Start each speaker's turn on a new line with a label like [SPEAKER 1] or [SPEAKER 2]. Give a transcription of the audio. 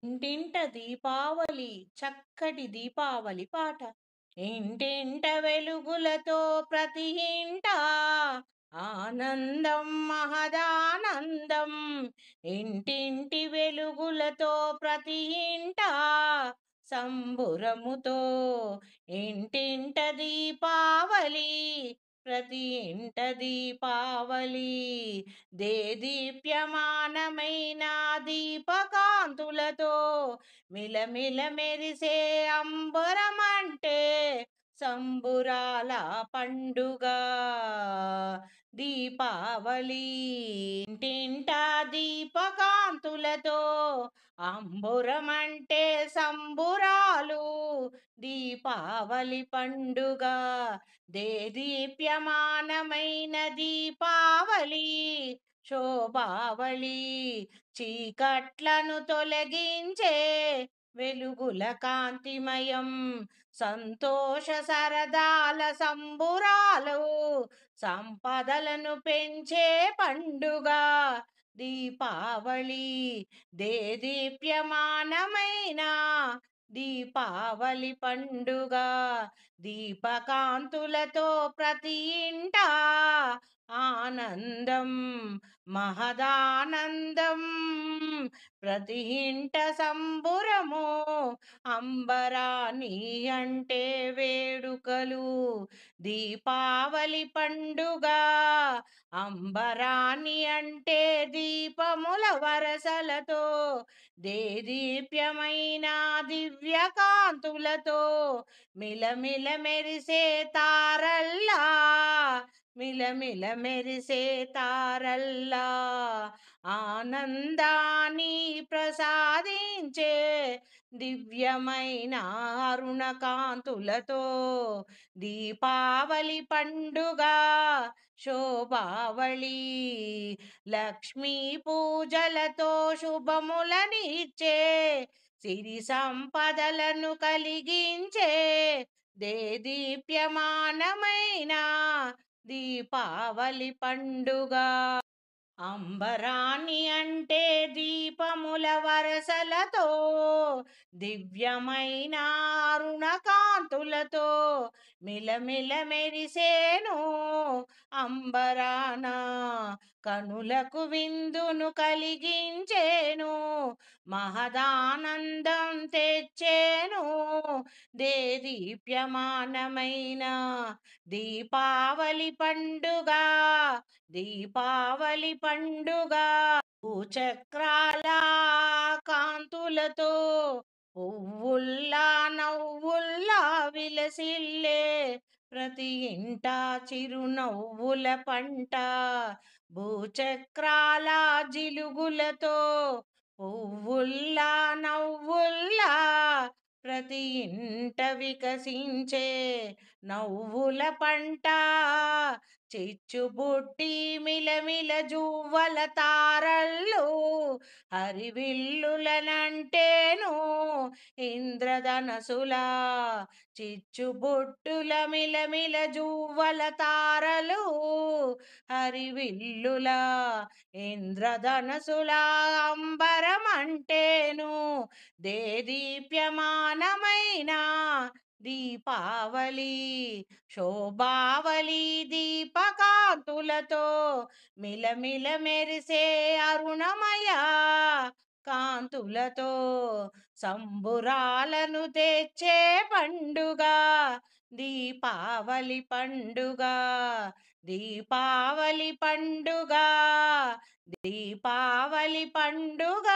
[SPEAKER 1] ఇంటింట దీపావళి చక్కటి దీపావళి పాట. ఇంటింట వెలుగులతో ప్రతి ఇంట ఆనందం మహదానందం. ఇంటింటి వెలుగులతో ప్రతి ఇంట సంబురముతో ఇంటింట దీపావళి, ప్రతి ఇంట దీపావళి. దేదీప్యమానమైన దీపకాంతులతో మిలమిల మెరిసే అంబరమంటే సంబురాల పండుగ దీపావళి. ఇంటింటా దీపకాంతులతో అంబురమంటే సంబురాలు దీపావళి పండుగ. దేదీప్యమానమైన దీపావళి శోభావళి, చీకట్లను తొలగించే వెలుగుల కాంతిమయం. సంతోష సరదాల సంబురాలు, సంపదలను పెంచే పండుగ దీపావళి. దేదీప్యమానమైన దీపావళి పండుగ. దీపకాంతులతో ప్రతి ఇంట ఆనందం మహదానందం. ప్రతి ఇంట సంబురము అంబరాని అంటే వేడుకలు దీపావళి పండుగ. అంబరాని అంటే దీపముల వరసలతో దేదీప్యమైన దివ్యకాంతులతో మిలమిల మెరిసే తారల్లా, మిలమిల మెరిసే తారల్లా. ఆనందాన్ని ప్రసాదించే దివ్యమైన అరుణకాంతులతో దీపావళి పండుగ శోభావళి. లక్ష్మీ పూజలతో శుభములనిచ్చే, సిరి సంపదలను కలిగించే దేదీప్యమానమైన దీపావళి పండుగ. అంబరాని అంటే దీపముల వరసలతో దివ్యమైన అరుణకాంతులతో మిలమిల మెరిసేను అంబరాన. కనులకు విందును కలిగించేను, మహదానందం తెచ్చేను దేదీప్యమానమైన దీపావళి పండుగ. దీపావళి పండుగ భూచక్రాల కాంతులతో పువ్వుల్లా నవ్వుల్లా విలసిల్లే ప్రతి ఇంట చిరునవ్వుల పంట. భూచక్రాల జిలుగులతో పువ్వుల్లా నవ్వుల్లా ప్రతి ఇంట వికసించే నవ్వుల పంట. చిచ్చుబుట్టి మిలమిల జువ్వల తారల్లు హరివిల్లులనంటేను ఇంద్రధనసులా. చిచ్చుబుట్టుల మిలమిల జువ్వల తారలు హరివిల్లుల ఇంద్రధనసులా. అంబరమంటేను దేదీప్యమానమైన దీపావళి శోభావళి. దీపకాంతులతో మిలమిల మెరిసే అరుణమయ కాంతులతో సంబురాలను తెచ్చే పండుగ దీపావళి పండుగ. దీపావళి పండుగ, దీపావళి పండుగ.